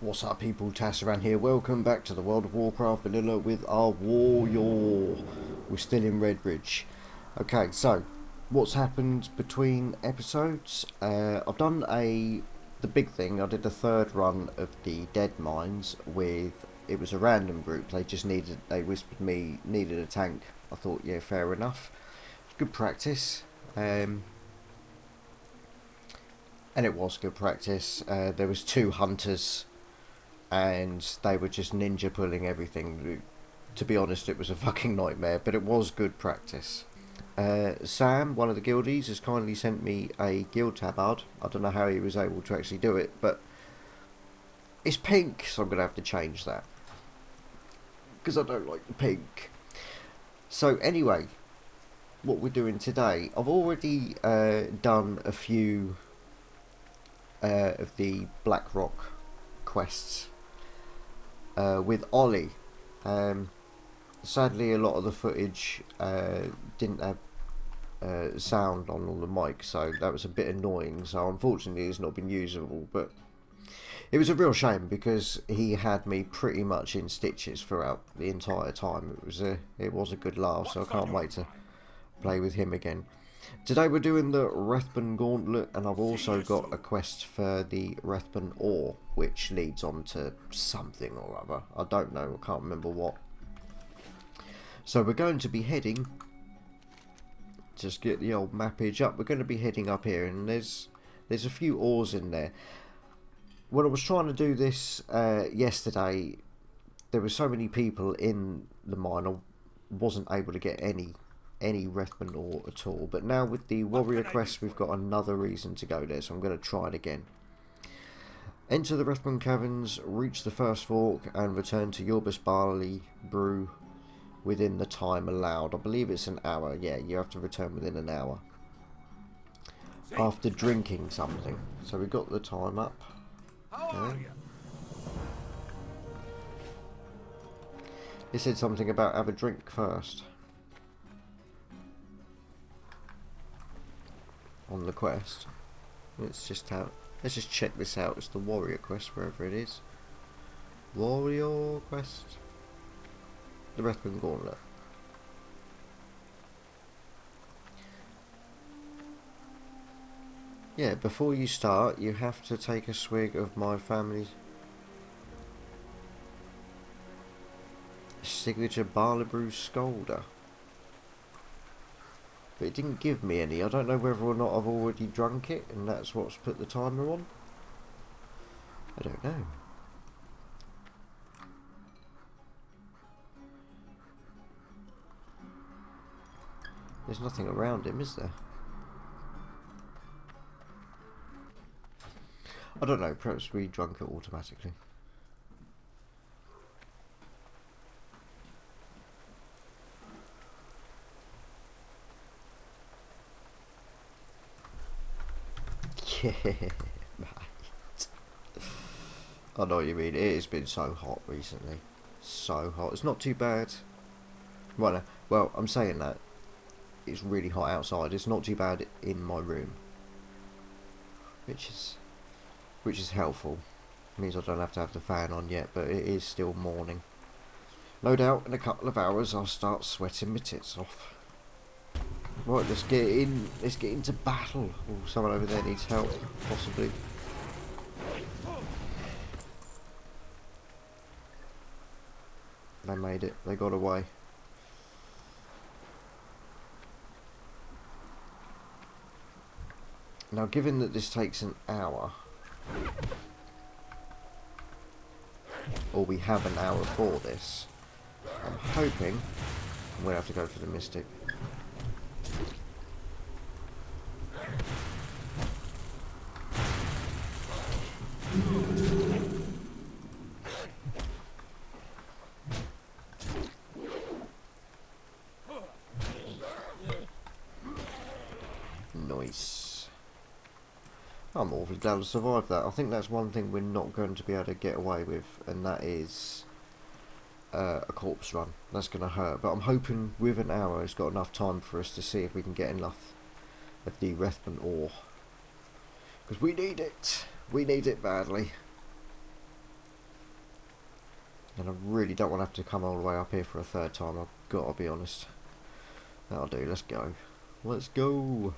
What's up people, Tasaran here, welcome back to the World of Warcraft Vanilla with our warrior. We're still in Redbridge. Okay, so, what's happened between episodes? I've done the big thing. I did the third run of the Dead Mines with, it was a random group, they whispered me, needed a tank. I thought, yeah, fair enough. Good practice. And it was good practice. There was 2 hunters and they were just ninja pulling everything. To be honest, it was a fucking nightmare, but it was good practice. Sam, one of the guildies, has kindly sent me a guild tabard. I don't know how he was able to actually do it, but it's pink, so I'm going to have to change that, because I don't like the pink. So anyway, what we're doing today, I've already done a few of the Blackrock quests with Ollie. Sadly, a lot of the footage didn't have sound on all the mics, so that was a bit annoying. So unfortunately, it's not been usable. But it was a real shame because he had me pretty much in stitches throughout the entire time. It was a good laugh, so I can't wait to play with him again. Today we're doing the Rathbun Gauntlet, and I've also got a quest for the Rathbun Ore, which leads on to something or other. I don't know, I can't remember what. So we're going to be heading, just get the old mappage up, we're going to be heading up here, and there's a few ores in there. When I was trying to do this yesterday, there were so many people in the mine, I wasn't able to get any Rathbun ore at all. But now with the warrior quest, we've got another reason to go there, so I'm going to try it again. Enter the Rathbun caverns, reach the first fork, and return to Yorbus Barley Brew within the time allowed. I believe it's an hour. Yeah, you have to return within an hour after drinking something. So we got the time up. Okay. It said something about have a drink first on the quest. Let's just check this out. It's the warrior quest, wherever it is. Warrior quest. The Rathbun Gauntlet. Yeah, before you start, you have to take a swig of my family's signature barley brew Scolder. But it didn't give me any. I don't know whether or not I've already drunk it and that's what's put the timer on. I don't know. There's nothing around him, is there? I don't know, perhaps we drunk it automatically. Yeah, mate. I know what you mean. It has been so hot recently. So hot. It's not too bad. Well, I'm saying that. It's really hot outside. It's not too bad in my room. Which is helpful. It means I don't have to have the fan on yet, but it is still morning. No doubt in a couple of hours I'll start sweating my tits off. Right, let's get into battle. Oh, someone over there needs help, possibly. They made it, they got away. Now, given that this takes an hour, or we have an hour for this, I'm hoping I'm going to have to go for the Mystic. Nice. I'm awfully glad I survived that. I think that's one thing we're not going to be able to get away with, and that is a corpse run. That's going to hurt, but I'm hoping with an hour it's got enough time for us to see if we can get enough of the Rathbun ore, because we need it badly. And I really don't want to have to come all the way up here for a third time, I've got to be honest. That'll do, let's go. Let's go!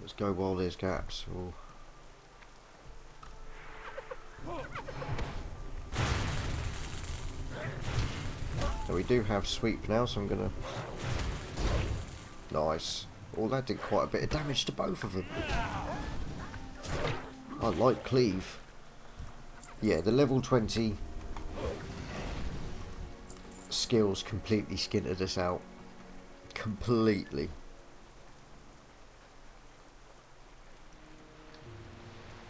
Let's go while there's gaps. Ooh. So we do have sweep now, so I'm gonna... Nice. Oh, that did quite a bit of damage to both of them. I like cleave. Yeah, the level 20 skills completely skinted us out. Completely.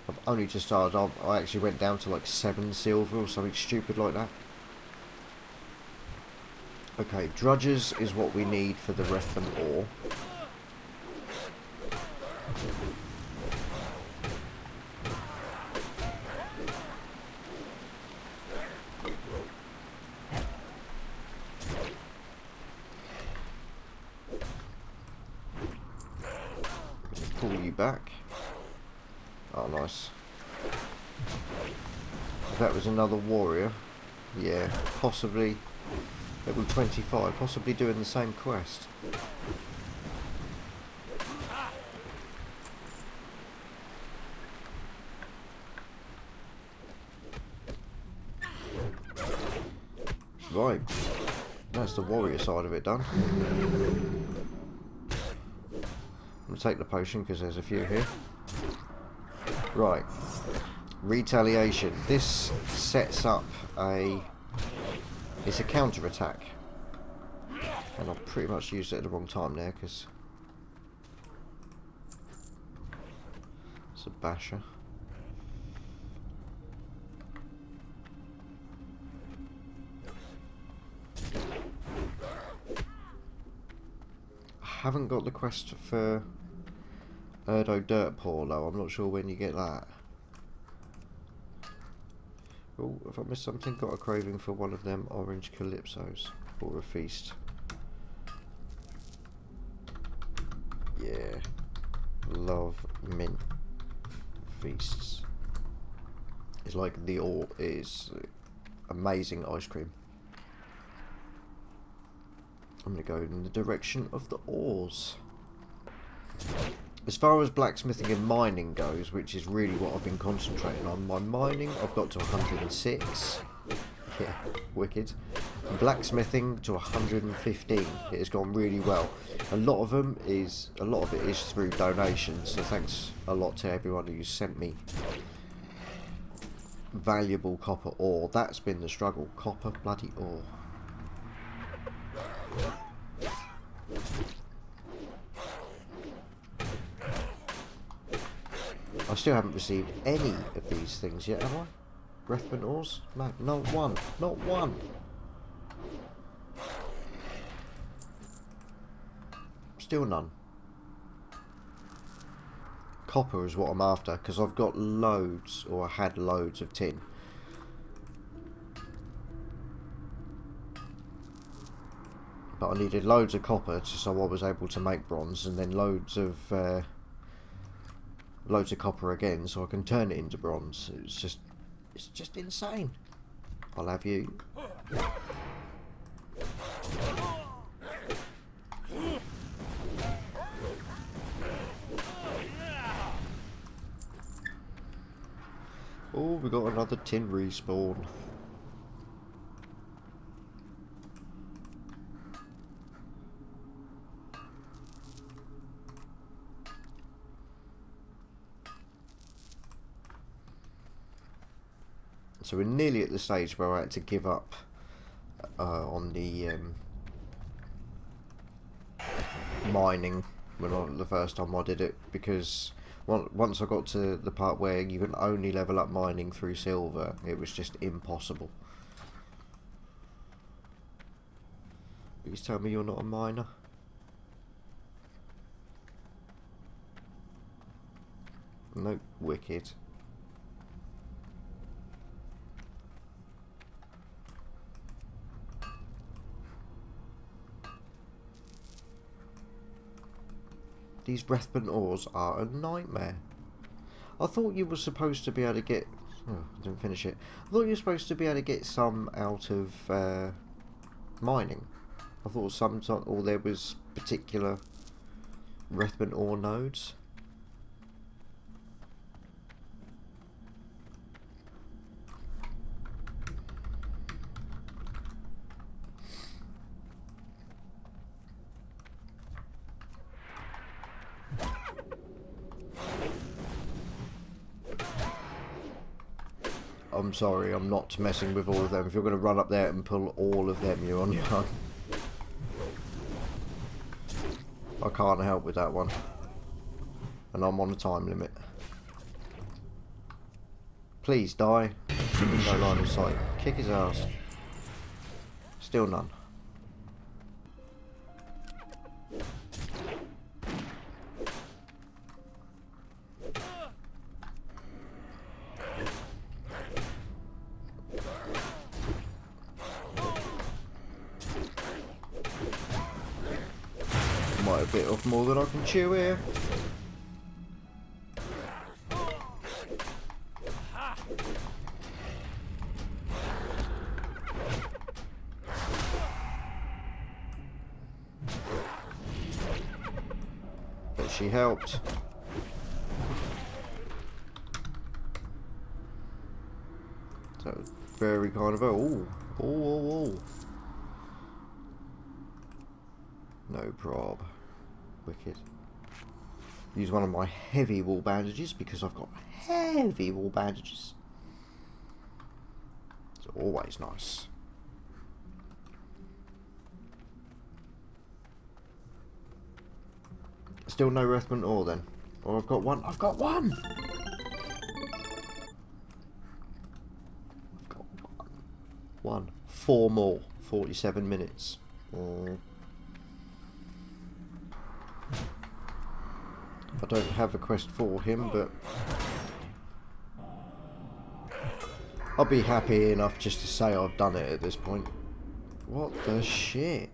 I've only just started. I actually went down to like 7 silver or something stupid like that. Okay, drudges is what we need for the Rethan ore. Pull you back. Oh, nice. If that was another warrior, yeah, possibly level 25, possibly doing the same quest. Right, that's the warrior side of it done. I'm going to take the potion because there's a few here. Right, retaliation. This sets up a... It's a counter attack. And I've pretty much used it at the wrong time there because... It's a basher. I haven't got the quest for Erdo Dirt Pour though. I'm not sure when you get that. Oh, if I missed something, got a craving for one of them orange calypsos or a feast. Yeah, love mint feasts. It's like the ore is amazing ice cream. I'm gonna go in the direction of the ores. As far as blacksmithing and mining goes, which is really what I've been concentrating on, my mining I've got to 106. Yeah, wicked. Blacksmithing to 115. It has gone really well. A lot of it is through donations. So thanks a lot to everyone who's sent me valuable copper ore. That's been the struggle. Copper bloody ore. I still haven't received any of these things yet, have I? Breathment ores? No, not one. Not one. Still none. Copper is what I'm after, because I've got loads, or I had loads of tin. But I needed loads of copper so I was able to make bronze, and then loads of copper again so I can turn it into bronze. It's just insane. I'll have you. Oh, we got another tin respawn. So we're nearly at the stage where I had to give up on the mining the first time I did it, because once I got to the part where you can only level up mining through silver, it was just impossible. Please tell me you're not a miner. Nope, wicked. These breathment ores are a nightmare. I thought you were supposed to be able to get... Oh, I didn't finish it. I thought you were supposed to be able to get some out of mining. I thought sometimes, or there was particular Rethman ore nodes. I'm sorry, I'm not messing with all of them. If you're going to run up there and pull all of them, you're on your own. I can't help with that one. And I'm on a time limit. Please die. No line of sight. Kick his ass. Still none. Might have bit off more than I can chew here. But she helped. That was very kind of her. Ooh. Ooh. No prob. Wicked. Use one of my heavy wool bandages because I've got heavy wool bandages. It's always nice. Still no Rethman ore then. Or I've got one. I've got one! I've got one. 4 more. 47 minutes. I don't have a quest for him, but I'll be happy enough just to say I've done it at this point. What the shit?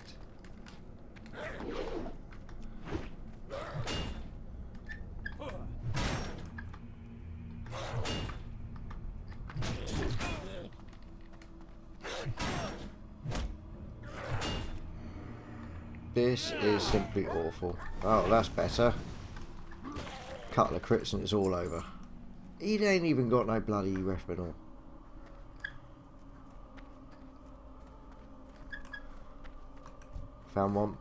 This is simply awful. Oh, that's better. Couple of crits and it's all over. He ain't even got no bloody Rethman ore. Found one.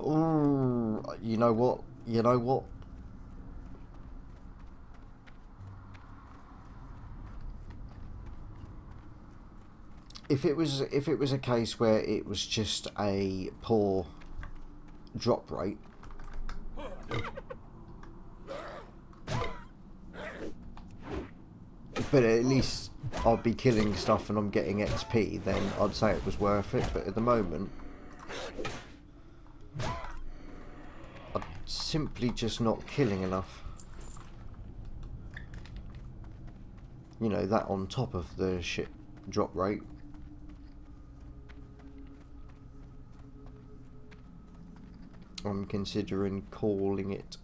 Ooh, you know what? You know what? If it was a case where it was just a poor drop rate, but at least I'd be killing stuff and I'm getting XP, then I'd say it was worth it. But at the moment, I'm simply just not killing enough. You know, that on top of the shit drop rate. I'm considering calling it.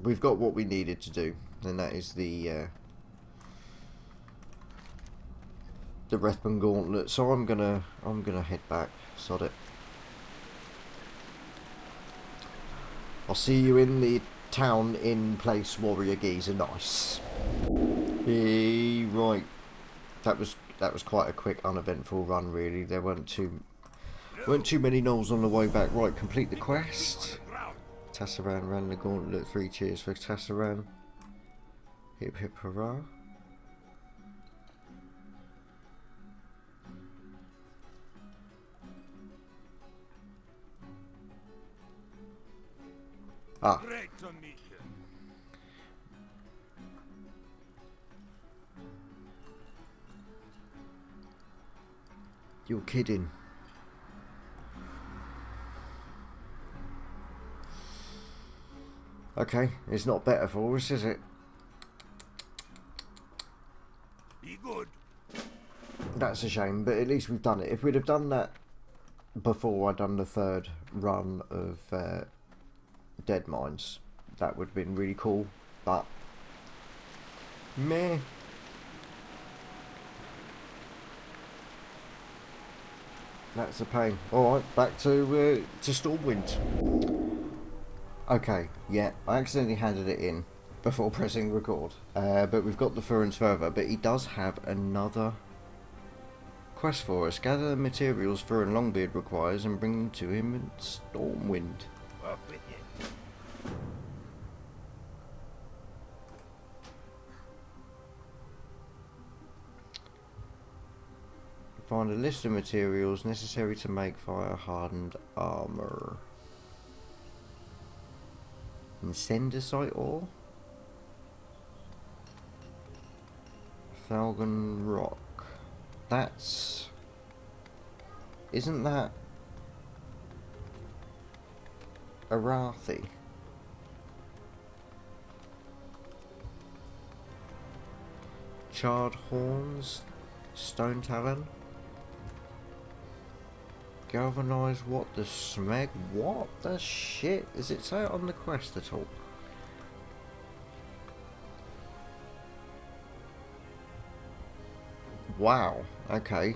We've got what we needed to do, and that is the Rethman Gauntlet. So I'm gonna head back. Sod it. I'll see you in the town in place, Warrior Geezer. Nice. Right. That was quite a quick, uneventful run, really. There weren't too many knolls on the way back. Right, complete the quest. Tasaran ran the gauntlet. 3 cheers for Tasaran. Hip hip hurrah. Ah. You're kidding. Okay, it's not better for us, is it? Be good. That's a shame, but at least we've done it. If we'd have done that before I'd done the third run of Dead Mines, that would have been really cool, but meh. That's a pain. Alright, back to Stormwind. Okay, yeah, I accidentally handed it in before pressing record. But we've got the Furin's Fervor, but he does have another quest for us. Gather the materials Furin Longbeard requires and bring them to him in Stormwind. Up with you. Find a list of materials necessary to make fire-hardened armor. Incendicite ore? Falcon rock. That's... Isn't that Arathi? Charred horns? Stone talon? Galvanized what the smeg? What the shit? Does it say it on the quest at all? Wow, okay.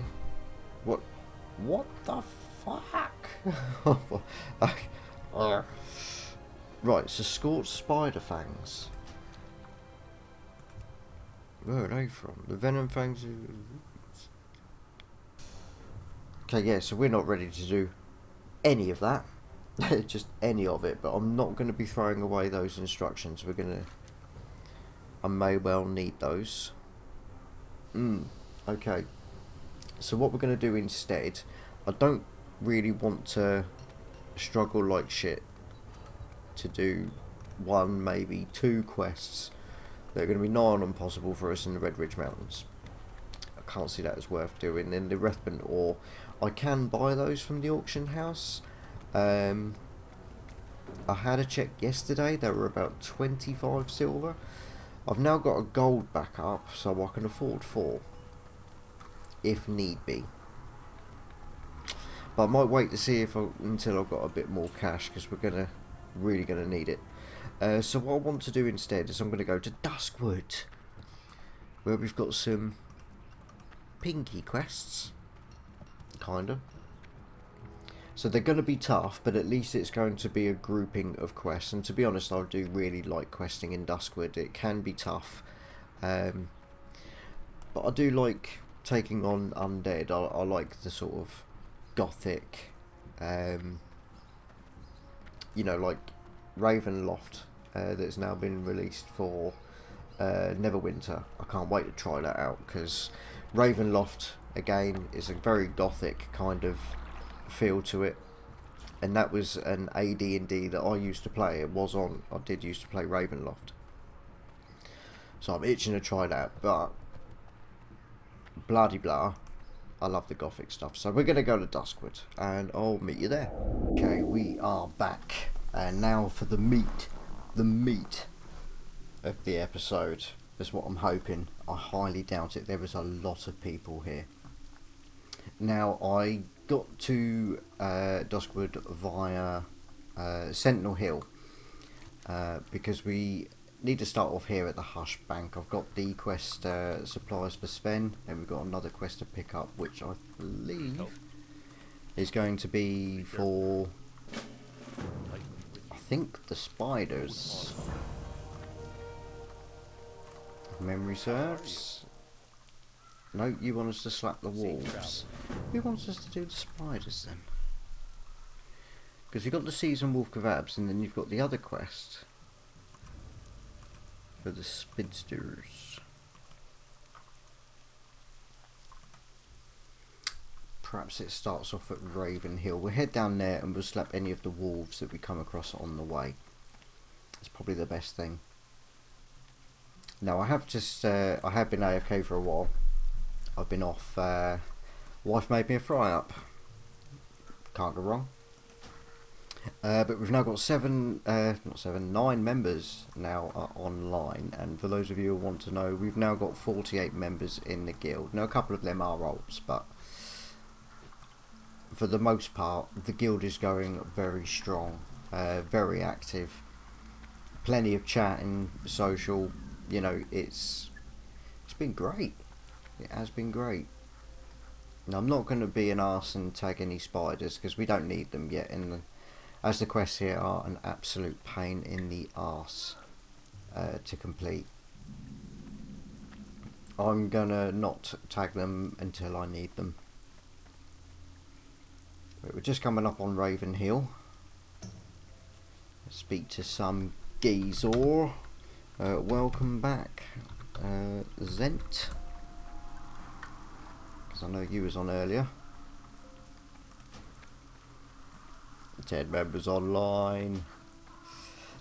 What the fuck? Right, so scorched spider fangs. Where are they from? The venom fangs. Okay, yeah, so we're not ready to do any of that. Just any of it, but I'm not going to be throwing away those instructions. I may well need those. Okay. So what we're going to do instead, I don't really want to struggle like shit to do one, maybe two quests that are going to be nigh on impossible for us in the Red Ridge Mountains. I can't see that as worth doing. Then the Rethbent ore, I can buy those from the auction house. I had a check yesterday, they were about 25 silver. I've now got a gold back up, so I can afford 4 if need be. But I might wait to see until I've got a bit more cash, because we're really gonna need it. So what I want to do instead is I'm going to go to Duskwood, where we've got some pinky quests, kinda. So they're going to be tough, but at least it's going to be a grouping of quests. And to be honest, I do really like questing in Duskwood. It can be tough, but I do like taking on undead. I like the sort of gothic, you know, like Ravenloft, that's now been released for Neverwinter. I can't wait to try that out, because Ravenloft again is a very gothic kind of feel to it, and that was an AD&D that I used to play. I did used to play Ravenloft, so I'm itching to try that. But bloody blah, I love the gothic stuff. So we're going to go to Duskwood, and I'll meet you there. Okay, we are back, and now for the meat of the episode is what I'm hoping. I highly doubt it. There was a lot of people here. Now, I got to Duskwood via Sentinel Hill, because we need to start off here at the Hush Bank. I've got the quest supplies for Sven, and we've got another quest to pick up, which I believe is going to be for, I think, the spiders. If memory serves. No, you want us to slap the wolves. Who wants us to do the spiders then? Because you've got the Season Wolf Kebabs, and then you've got the other quest for the spinsters. Perhaps it starts off at Raven Hill. We'll head down there and we'll slap any of the wolves that we come across on the way. It's probably the best thing. Now I have just I have been AFK for a while. I've been off. Wife made me a fry up. Can't go wrong. But we've now got 9 members now online, and for those of you who want to know, we've now got 48 members in the guild. Now a couple of them are olds, but for the most part the guild is going very strong, very active, plenty of chatting, social, you know, it's been great. It has been great. Now I'm not going to be an arse and tag any spiders because we don't need them yet, as the quests here are an absolute pain in the arse to complete. I'm gonna not tag them until I need them. We're just coming up on Raven Hill. Speak to some geezer. Welcome back, Zent. Because I know you was on earlier. 10 members online.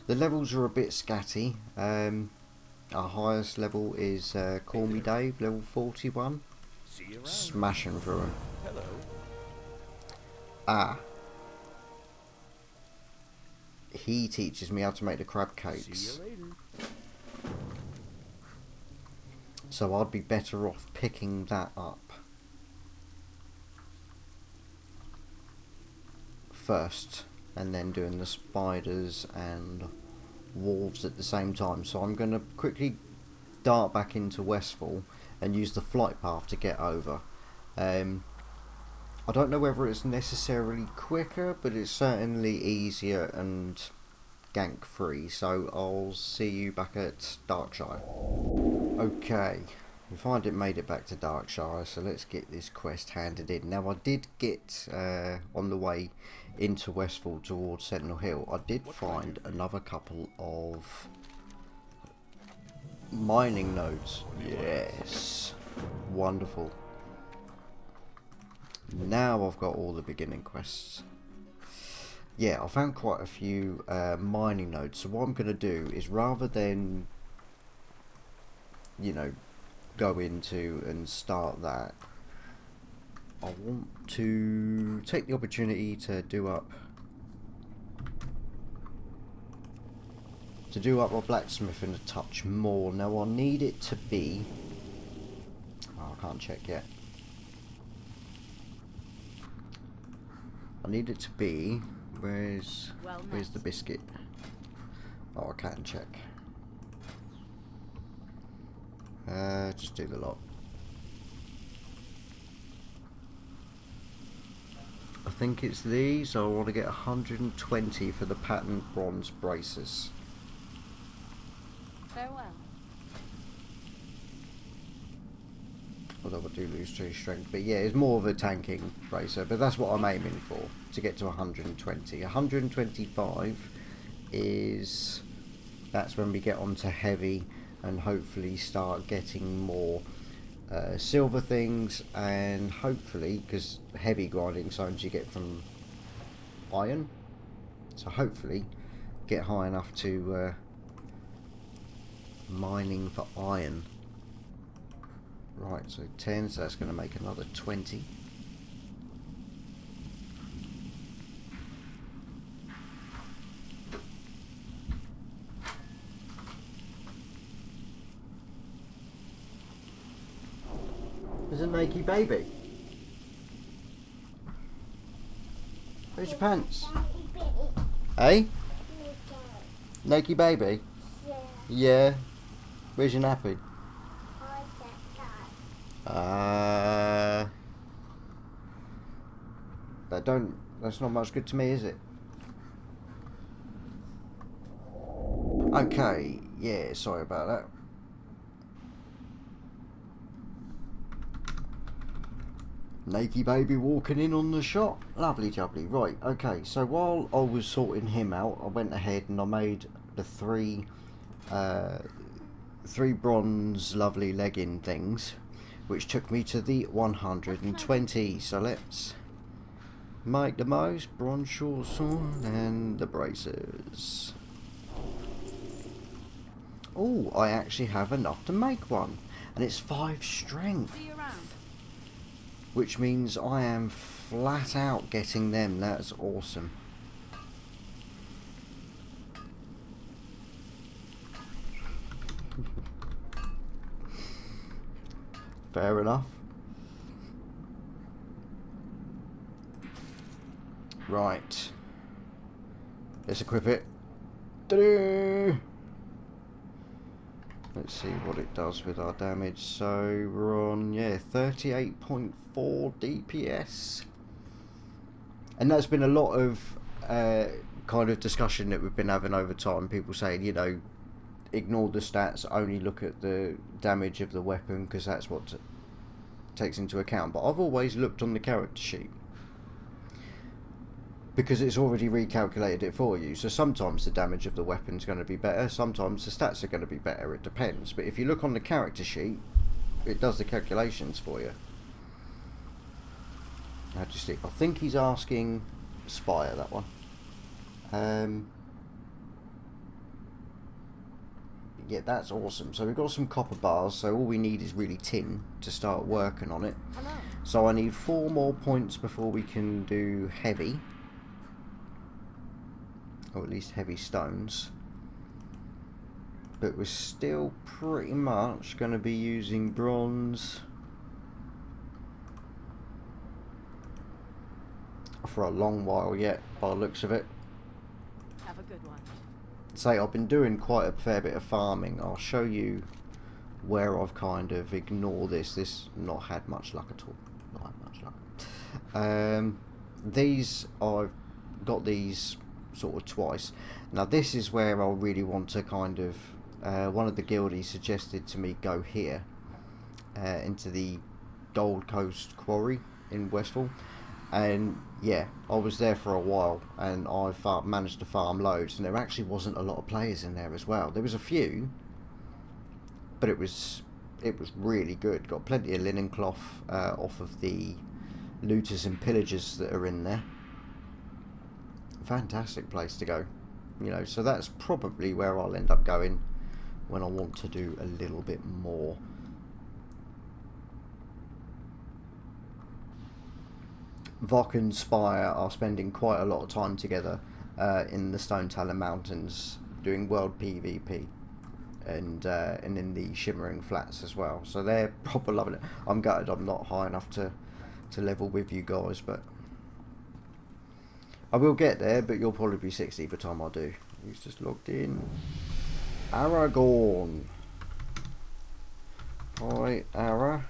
The levels are a bit scatty. Our highest level is Call Me Dave, level 41. See you around. Smashing through him. Hello. Ah. He teaches me how to make the crab See cakes. you later. So I'd be better off picking that up first and then doing the spiders and wolves at the same time. So I'm going to quickly dart back into Westfall and use the flight path to get over. I don't know whether it's necessarily quicker, but it's certainly easier and gank free. So I'll see you back at Darkshire. Okay, we find it made it back to Darkshire, so let's get this quest handed in. Now I did get on the way into Westfall towards Sentinel Hill, I did find another couple of mining nodes. Yes, wonderful. Now I've got all the beginning quests. Yeah, I found quite a few mining nodes, so what I'm going to do is, rather than, you know, go into and start that, I want to take the opportunity to do up my blacksmithing a touch more. Now I need it to be, oh, I can't check yet. I need it to be, where's the biscuit? Oh, I can check. Just do the lot. I think it's these. I want to get 120 for the patterned bronze braces. Farewell. Although I do lose 2 strength, but yeah, it's more of a tanking bracer, but that's what I'm aiming for, to get to 120. 125 is, that's when we get onto heavy and hopefully start getting more silver things, and hopefully, because heavy grinding zones you get from iron, so hopefully get high enough to mining for iron. Right, so 10, so that's going to make another 20. There's a naked baby. Where's your pants? Hey? Naked baby? Yeah. Yeah. Where's your nappy? That's not much good to me, is it? Okay, yeah, sorry about that. Naked baby walking in on the shot. Lovely jubbly. Right, okay, so while I was sorting him out, I went ahead and I made the three bronze lovely legging things, which took me to the 120. So let's make the most. Bronze short sword and the bracers. Oh, I actually have enough to make one. And it's 5 strength. See you around. Which means I am flat out getting them. That's awesome. Fair enough. Right. Let's equip it. Ta-da! Let's see what it does with our damage. So we're on, yeah, 38.4 DPS. And there's been a lot of kind of discussion that we've been having over time. People saying, you know, ignore the stats, only look at the damage of the weapon because that's what takes into account. But I've always looked on the character sheet because it's already recalculated it for you. So sometimes the damage of the weapon's going to be better, sometimes the stats are going to be better, it depends. But if you look on the character sheet, it does the calculations for you. How do you see? I think he's asking Spire, that one. Yeah, that's awesome. So we've got some copper bars, so all we need is really tin to start working on it. Hello. So I need 4 more points before we can do heavy. Or at least heavy stones. But we're still pretty much going to be using bronze for a long while yet, by the looks of it. Have a good one. Say, I've been doing quite a fair bit of farming. I'll show you where I've kind of ignored this. Not had much luck at all. Not had much luck. These, I've got these sort of twice. Now this is where I'll really want to kind of one of the guildies suggested to me go here into the Gold Coast Quarry in Westfall, and yeah, I was there for a while and I managed to farm loads, and there actually wasn't a lot of players in there as well. There was a few, but it was really good. Got plenty of linen cloth off of the looters and pillagers that are in there. Fantastic place to go, you know, so that's probably where I'll end up going when I want to do a little bit more. Vok and Spire are spending quite a lot of time together in the Stone Talon Mountains doing world PvP and in the Shimmering Flats as well, so they're proper loving it. I'm gutted I'm not high enough to level with you guys, but I will get there, but you'll probably be 60 by the time I do. He's just logged in. Aragorn. Hi, Aragorn.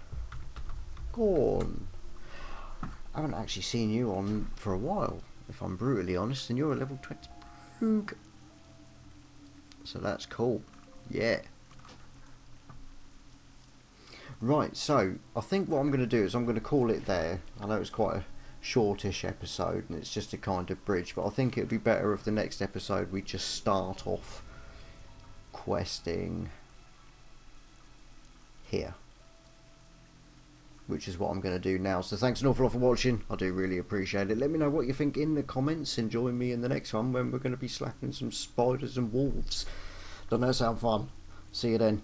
I haven't actually seen you on for a while, if I'm brutally honest, and you're a level 20. So that's cool. Yeah. Right, so I think what I'm going to do is I'm going to call it there. I know it's quite a shortish episode and it's just a kind of bridge, but I think it would be better if the next episode we just start off questing here, which is what I'm going to do now. So thanks an awful lot for watching. I do really appreciate it. Let me know what you think in the comments and join me in the next one when we're going to be slapping some spiders and wolves. Doesn't that sound fun? See you then.